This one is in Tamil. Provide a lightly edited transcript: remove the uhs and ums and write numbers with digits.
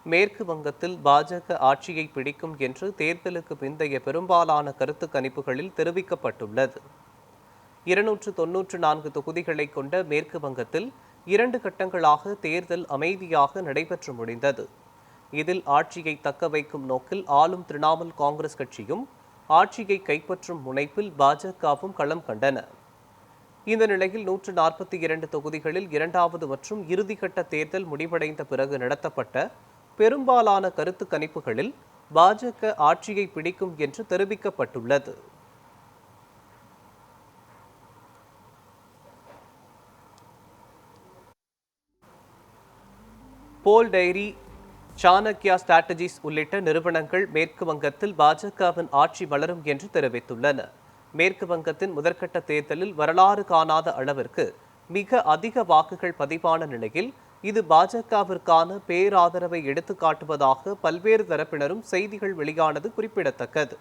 மேற்கு வங்கத்தில் பாஜக ஆட்சியை பிடிக்கும் என்று தேர்தலுக்கு பிந்தைய பெரும்பாலான கருத்து கணிப்புகளில் தெரிவிக்கப்பட்டுள்ளது. 294 தொகுதிகளை கொண்ட மேற்கு வங்கத்தில் 2 கட்டங்களாக தேர்தல் அமைதியாக நடைபெற்று முடிந்தது. இதில் ஆட்சியை தக்க வைக்கும் நோக்கில் ஆளும் திரிணாமுல் காங்கிரஸ் கட்சியும் ஆட்சியை கைப்பற்றும் முனைப்பில் பாஜகவும் களம் கண்டன. இந்த நிலையில் 142 தொகுதிகளில் இரண்டாவது மற்றும் இறுதிக்கட்ட தேர்தல் முடிவடைந்த பிறகு நடத்தப்பட்ட பெரும்பாலான கருத்து கணிப்புகளில் பாஜக ஆட்சியை பிடிக்கும் என்று தெரிவிக்கப்பட்டுள்ளது. போல் டைரி, சாணக்யா ஸ்ட்ராட்டஜிஸ் உள்ளிட்ட நிறுவனங்கள் மேற்கு வங்கத்தில் பாஜகவின் ஆட்சி வளரும் என்று தெரிவித்துள்ளன. மேற்கு வங்கத்தின் முதற்கட்ட தேர்தலில் வரலாறு காணாத அளவிற்கு மிக அதிக வாக்குகள் பதிவான நிலையில் இது பாஜகவிற்கான பேராதரவை எடுத்துக்காட்டுவதாக பல்வேறு தரப்பினரும் செய்திகள் வெளியானது குறிப்பிடத்தக்கது.